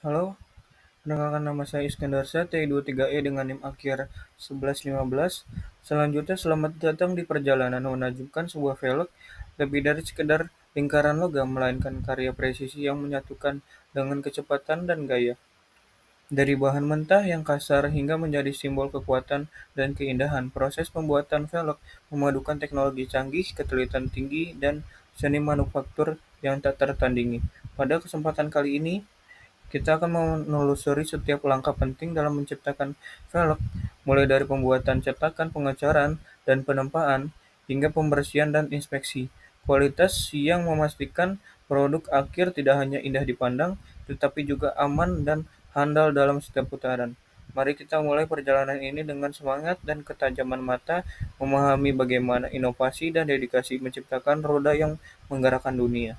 Halo, perkenalkan nama saya Iskandar T23E dengan NIM akhir 1115. Selanjutnya, selamat datang di perjalanan menajamkan sebuah velg lebih dari sekedar lingkaran logam, melainkan karya presisi yang menyatukan dengan kecepatan dan gaya. Dari bahan mentah yang kasar hingga menjadi simbol kekuatan dan keindahan, proses pembuatan velg memadukan teknologi canggih, ketelitian tinggi, dan seni manufaktur yang tak tertandingi. Pada kesempatan kali ini, kita akan menelusuri setiap langkah penting dalam menciptakan velg, mulai dari pembuatan cetakan, pengecoran, dan penempaan, hingga pembersihan dan inspeksi. Kualitas yang memastikan produk akhir tidak hanya indah dipandang, tetapi juga aman dan handal dalam setiap putaran. Mari kita mulai perjalanan ini dengan semangat dan ketajaman mata, memahami bagaimana inovasi dan dedikasi menciptakan roda yang menggerakkan dunia.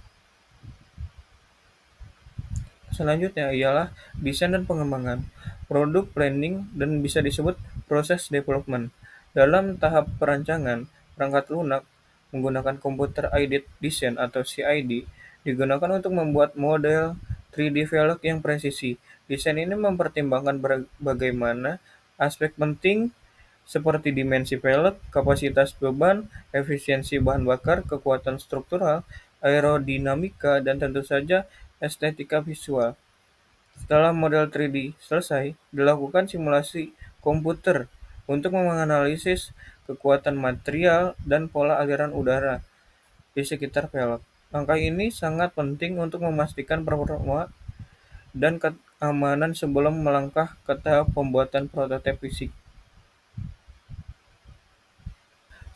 Selanjutnya ialah desain dan pengembangan, produk planning, dan bisa disebut proses development. Dalam tahap perancangan, perangkat lunak menggunakan Computer Aided Design atau CID digunakan untuk membuat model 3D velg yang presisi. Desain ini mempertimbangkan bagaimana aspek penting seperti dimensi velg, kapasitas beban, efisiensi bahan bakar, kekuatan struktural, aerodinamika, dan tentu saja estetika visual. Setelah model 3D selesai, dilakukan simulasi komputer untuk menganalisis kekuatan material dan pola aliran udara di sekitar velg. Langkah ini sangat penting untuk memastikan performa dan keamanan sebelum melangkah ke tahap pembuatan prototipe fisik.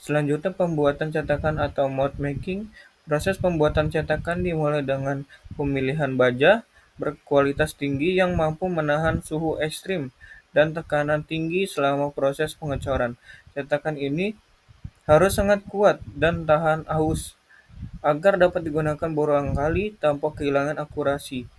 Selanjutnya, pembuatan cetakan atau mold making. Proses pembuatan cetakan dimulai dengan pemilihan baja berkualitas tinggi yang mampu menahan suhu ekstrim dan tekanan tinggi selama proses pengecoran. Cetakan ini harus sangat kuat dan tahan aus agar dapat digunakan berulang kali tanpa kehilangan akurasi.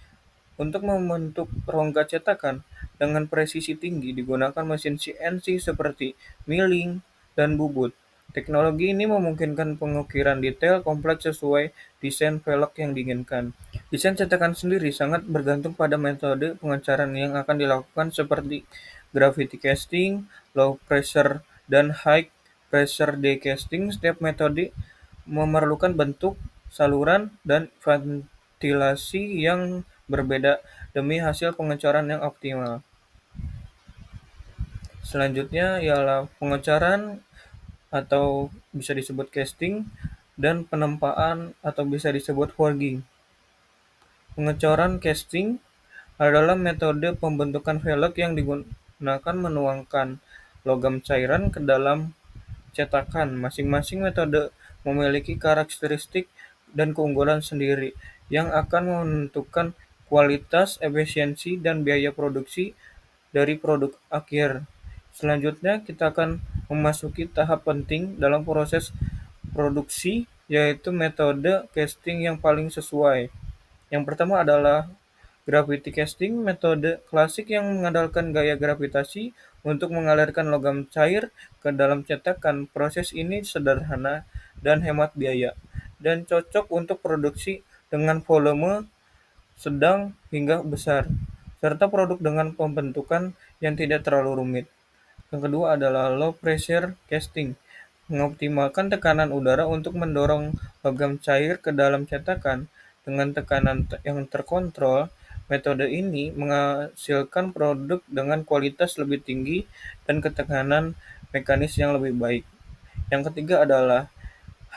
Untuk membentuk rongga cetakan dengan presisi tinggi digunakan mesin CNC seperti milling dan bubut. Teknologi ini memungkinkan pengukiran detail kompleks sesuai desain velg yang diinginkan. Desain cetakan sendiri sangat bergantung pada metode pengecoran yang akan dilakukan seperti gravity casting, low pressure, dan high pressure die-casting. Setiap metode memerlukan bentuk, saluran, dan ventilasi yang berbeda demi hasil pengecoran yang optimal. Selanjutnya ialah pengecoran atau bisa disebut casting dan penempaan atau bisa disebut forging. Pengecoran casting adalah metode pembentukan velg yang digunakan menuangkan logam cairan ke dalam cetakan. Masing-masing metode memiliki karakteristik dan keunggulan sendiri yang akan menentukan kualitas, efisiensi, dan biaya produksi dari produk akhir. Selanjutnya, kita akan memasuki tahap penting dalam proses produksi, yaitu metode casting yang paling sesuai. Yang pertama adalah gravity casting, metode klasik yang mengandalkan gaya gravitasi untuk mengalirkan logam cair ke dalam cetakan. Proses ini sederhana dan hemat biaya, dan cocok untuk produksi dengan volume sedang hingga besar, serta produk dengan pembentukan yang tidak terlalu rumit. Yang kedua adalah low pressure casting, mengoptimalkan tekanan udara untuk mendorong logam cair ke dalam cetakan dengan tekanan yang terkontrol. Metode ini menghasilkan produk dengan kualitas lebih tinggi dan ketekanan mekanis yang lebih baik. Yang ketiga adalah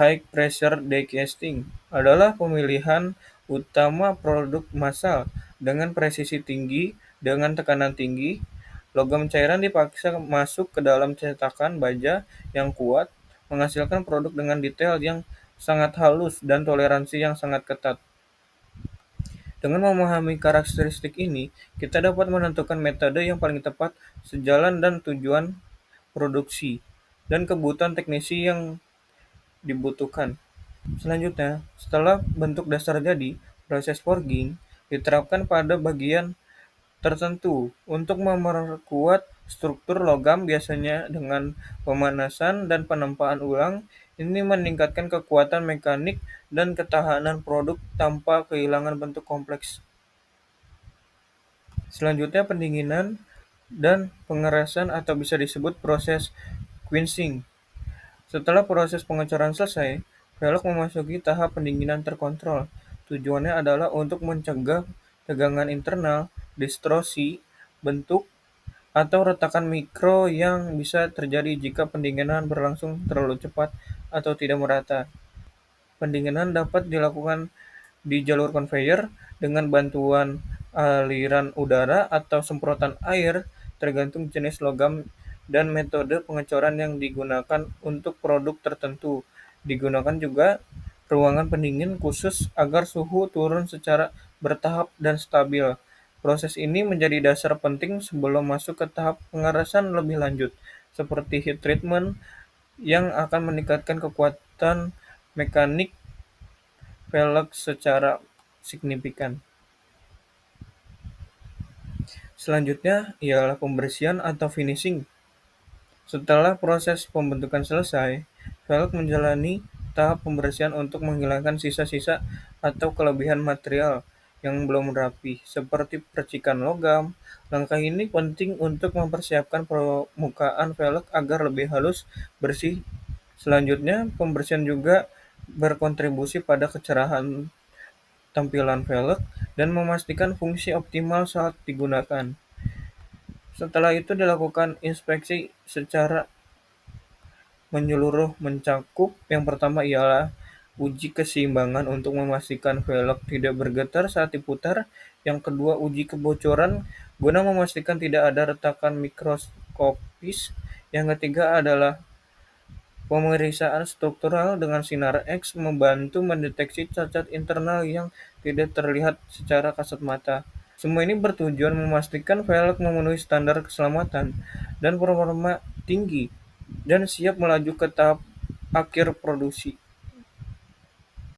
high pressure die casting, adalah pemilihan utama produk massal dengan presisi tinggi dengan tekanan tinggi. Logam cairan dipaksa masuk ke dalam cetakan baja yang kuat, menghasilkan produk dengan detail yang sangat halus dan toleransi yang sangat ketat. Dengan memahami karakteristik ini, kita dapat menentukan metode yang paling tepat sejalan dan tujuan produksi dan kebutuhan teknisi yang dibutuhkan. Selanjutnya, setelah bentuk dasar jadi, proses forging diterapkan pada bagian tertentu untuk memperkuat struktur logam, biasanya dengan pemanasan dan penempaan ulang. Ini meningkatkan kekuatan mekanik dan ketahanan produk tanpa kehilangan bentuk kompleks. Selanjutnya pendinginan dan pengerasan atau bisa disebut proses quenching. Setelah proses pengecoran selesai, velg memasuki tahap pendinginan terkontrol. Tujuannya adalah untuk mencegah tegangan internal, distorsi, bentuk, atau retakan mikro yang bisa terjadi jika pendinginan berlangsung terlalu cepat atau tidak merata. Pendinginan dapat dilakukan di jalur konveyor dengan bantuan aliran udara atau semprotan air, tergantung jenis logam dan metode pengecoran yang digunakan untuk produk tertentu. Digunakan juga ruangan pendingin khusus agar suhu turun secara bertahap dan stabil. Proses ini menjadi dasar penting sebelum masuk ke tahap pengerasan lebih lanjut, seperti heat treatment yang akan meningkatkan kekuatan mekanik velg secara signifikan. Selanjutnya ialah pembersihan atau finishing. Setelah proses pembentukan selesai, velg menjalani tahap pembersihan untuk menghilangkan sisa-sisa atau kelebihan material yang belum rapi, seperti percikan logam. Langkah ini penting untuk mempersiapkan permukaan velg agar lebih halus, bersih. Selanjutnya, pembersihan juga berkontribusi pada kecerahan tampilan velg dan memastikan fungsi optimal saat digunakan. Setelah itu dilakukan inspeksi secara menyeluruh mencakup yang pertama ialah uji keseimbangan untuk memastikan velg tidak bergetar saat diputar. Yang kedua, uji kebocoran guna memastikan tidak ada retakan mikroskopis. Yang ketiga adalah pemeriksaan struktural dengan sinar X membantu mendeteksi cacat internal yang tidak terlihat secara kasat mata. Semua ini bertujuan memastikan velg memenuhi standar keselamatan dan performa tinggi dan siap melaju ke tahap akhir produksi.